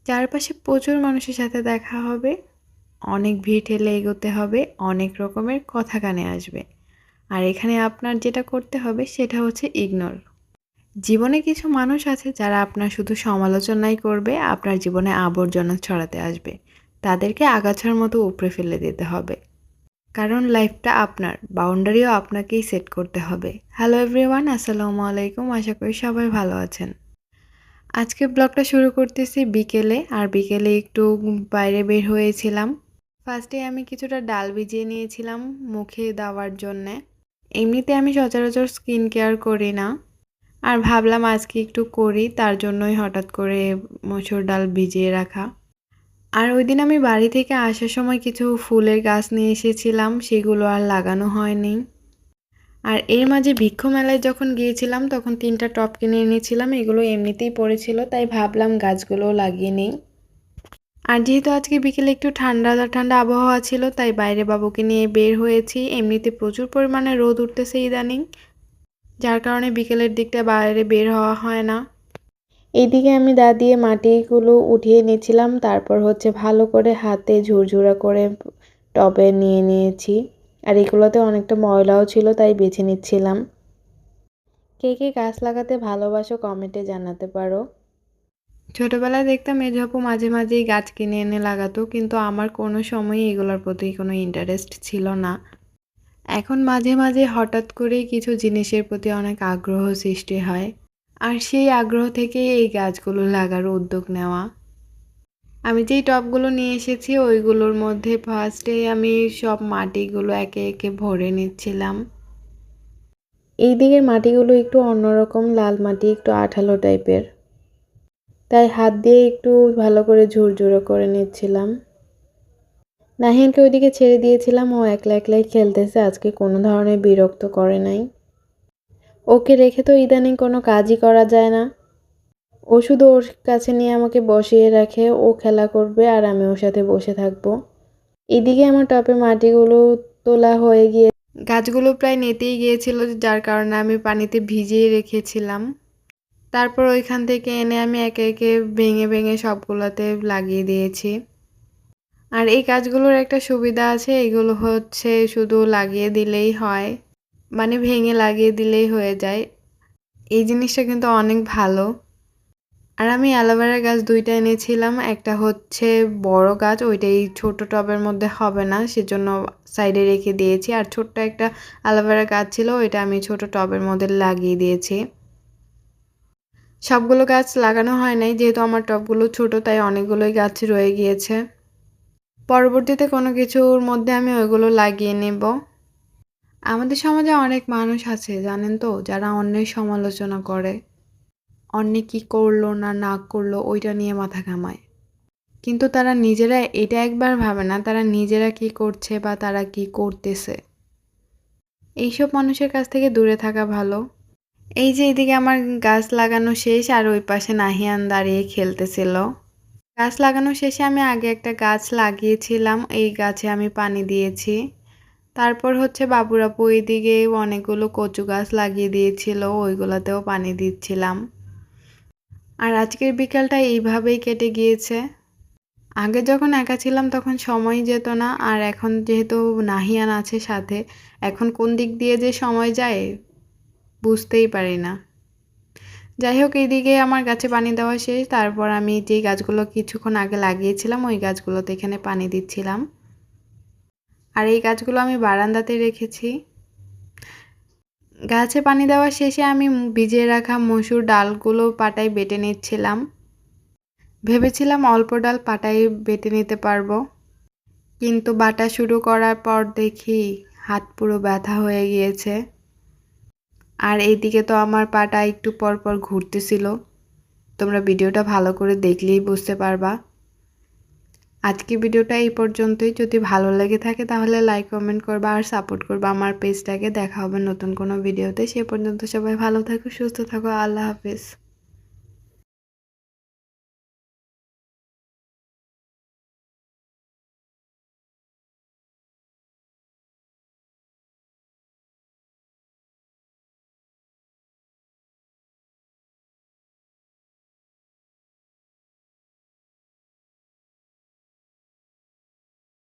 চারপাশে প্রচুর মানুষের সাথে দেখা হবে, অনেক ভিড় ঠেলে এগোতে হবে, অনেক রকমের কথা কানে আসবে। আর এখানে আপনার যেটা করতে হবে সেটা হচ্ছে ইগনোর। জীবনে কিছু মানুষ আছে যারা আপনার শুধু সমালোচনাই করবে, আপনার জীবনে আবর্জনা ছড়াতে আসবে। তাদেরকে আগাছার মতো উপড়ে ফেলে দিতে হবে। কারণ লাইফটা আপনার, বাউন্ডারিও আপনাকেই সেট করতে হবে। হ্যালো এভরিওয়ান, আসসালামু আলাইকুম। আশা করি সবাই ভালো আছেন। আজকে ব্লগটা শুরু করতেছি বিকেলে, আর বিকেলে একটু বাইরে বের হয়েছিলাম। ফার্স্টে আমি কিছুটা ডাল ভিজিয়ে নিয়েছিলাম মুখে দেওয়ার জন্যে। এমনিতে আমি সচরাচর স্কিন কেয়ার করি না, আর ভাবলাম আজকে একটু করি, তার জন্যই হঠাৎ করে মসুর ডাল ভিজিয়ে রাখা। আর ওই দিন আমি বাড়ি থেকে আসার সময় কিছু ফুলের গাছ নিয়ে এসেছিলাম, সেগুলো আর লাগানো হয়নি। আর এর মাঝে বৃক্ষ মেলায় যখন গিয়েছিলাম তখন 3টা টব কিনে এনেছিলাম, এগুলো এমনিতেই পড়েছিল, তাই ভাবলাম গাছগুলো লাগিয়ে নিই। আর যেহেতু আজকে বিকেলে একটু ঠান্ডা ঠান্ডা আবহাওয়া ছিল, তাই বাইরে বাবুকে নিয়ে বের হয়েছি। এমনিতে প্রচুর পরিমাণে রোদ উঠতেছে ইদানিং, যার কারণে বিকেলের দিকটা বাইরে বের হওয়া হয় না। এইদিকে আমি দা দিয়ে মাটিগুলো উঠিয়ে নিয়েছিলাম, তারপর হচ্ছে ভালো করে হাতে ঝুরঝুরা করে টবে নিয়ে নিয়েছি। আর এগুলোতে অনেকটা ময়লাও ছিল, তাই বেছে নিচ্ছিলাম। কে কে গাছ লাগাতে ভালোবাসো কমেন্টে জানাতে পারো। ছোটবেলায় দেখতাম মেজো আপু মাঝে মাঝেই গাছ কিনে এনে লাগাতো, কিন্তু আমার কোনো সময়ই এগুলোর প্রতি কোনো ইন্টারেস্ট ছিল না। এখন মাঝে মাঝে হঠাৎ করেই কিছু জিনিসের প্রতি অনেক আগ্রহ সৃষ্টি হয়, আর সেই আগ্রহ থেকেই এই গাছগুলো লাগার উদ্যোগ নেওয়া। আমি যেই টবগুলো নিয়ে এসেছি ওইগুলোর মধ্যে ফার্স্টে আমি সব মাটিগুলো একে একে ভরে নিচ্ছিলাম। এই দিকের মাটিগুলো একটু অন্যরকম, লাল মাটি, একটু আঠালো টাইপের, তাই হাত দিয়ে একটু ভালো করে ঝুরঝুরো করে নিচ্ছিলাম। নাহিয়ানকে ওইদিকে ছেড়ে দিয়েছিলাম, ও একলা একলাই খেলতেছে, আজকে কোনো ধরনের বিরক্ত করে নাই। ওকে রেখে তো ইদানিং কোনো কাজই করা যায় না। ও শুধু ওর কাছে নিয়ে আমাকে বসিয়ে রাখে, ও খেলা করবে আর আমি ওর সাথে বসে থাকবো। এদিকে আমার টবে মাটিগুলো তোলা হয়ে গিয়ে গাছগুলো প্রায় নেতেই গিয়েছিল, যার কারণে আমি পানিতে ভিজিয়ে রেখেছিলাম। তারপর ওইখান থেকে এনে আমি একে একে ভেঙে ভেঙে সবগুলোতে লাগিয়ে দিয়েছি। আর এই গাছগুলোর একটা সুবিধা আছে, এগুলো হচ্ছে শুধু লাগিয়ে দিলেই হয়, মানে ভেঙে লাগিয়ে দিলেই হয়ে যায়। এই জিনিসটা কিন্তু অনেক ভালো। আর আমি অ্যালোভেরা গাছ 2টা এনেছিলাম, একটা হচ্ছে বড় গাছ, ওইটাই ছোট টবের মধ্যে হবে না, সেজন্য সাইডে রেখে দিয়েছি। আর ছোট্ট একটা অ্যালোভেরা গাছ ছিল, ওইটা আমি ছোট টবের মধ্যে লাগিয়ে দিয়েছি। সবগুলো গাছ লাগানো হয় নাই, যেহেতু আমার টবগুলো ছোট, তাই অনেকগুলোই গাছ রয়ে গিয়েছে। পরবর্তীতে কোনো কিছুর মধ্যে আমি ওইগুলো লাগিয়ে নেব। আমাদের সমাজে অনেক মানুষ আছে জানেন তো, যারা অন্যের সমালোচনা করে, অন্যে কি করলো না না করলো ওইটা নিয়ে মাথা ঘামায়। কিন্তু তারা নিজেরা এটা একবার ভাবে না তারা নিজেরা কি করছে বা তারা কি করতেছে। এইসব মানুষের কাছ থেকে দূরে থাকা ভালো। এই যে এদিকে আমার গাছ লাগানো শেষ, আর ওই পাশে নাহিয়ান দাঁড়িয়ে খেলতেছিল। গাছ লাগানো শেষে আমি আগে একটা গাছ লাগিয়েছিলাম, এই গাছে আমি পানি দিয়েছি। তারপর হচ্ছে বাবুর আপু এইদিকে অনেকগুলো কচু গাছ লাগিয়ে দিয়েছিল, ওইগুলোতেও পানি দিচ্ছিলাম। আর আজকের বিকালটা এইভাবেই কেটে গিয়েছে। আগে যখন একা ছিলাম তখন সময় যেত না, আর এখন যেহেতু নাহিয়ান আছে সাথে, এখন কোন দিক দিয়ে যে সময় যায় বুঝতেই পারি না। যাই হোক, এইদিকে আমার গাছে পানি দেওয়া শেষ। তারপর আমি যেই গাছগুলো কিছুক্ষণ আগে লাগিয়েছিলাম ওই গাছগুলোতে এখানে পানি দিচ্ছিলাম। আর এই গাছগুলো আমি বারান্দাতে রেখেছি। গাছে পানি দেওয়া শেষে আমি ভিজিয়ে রাখা মসুর ডালগুলো পাটায় বেটে নিচ্ছিলাম। ভেবেছিলাম অল্প ডাল পাটায় বেটে নিতে পারবো, কিন্তু বাটা শুরু করার পর দেখি হাত পুরো ব্যথা হয়ে গিয়েছে। আর এইদিকে তো আমার পাটা একটু পর পর ঘুরতেছিল, তোমরা ভিডিওটা ভালো করে দেখলেই বুঝতে পারবা। আজকে ভিডিওটা এই পর্যন্তই। যদি ভালো লেগে থাকে তাহলে লাইক কমেন্ট করবা আর সাপোর্ট করবা আমার পেজটাকে। দেখা হবে নতুন কোনো ভিডিওতে। সে পর্যন্ত সবাই ভালো থাকো, সুস্থ থাকো। আল্লাহ হাফেজ।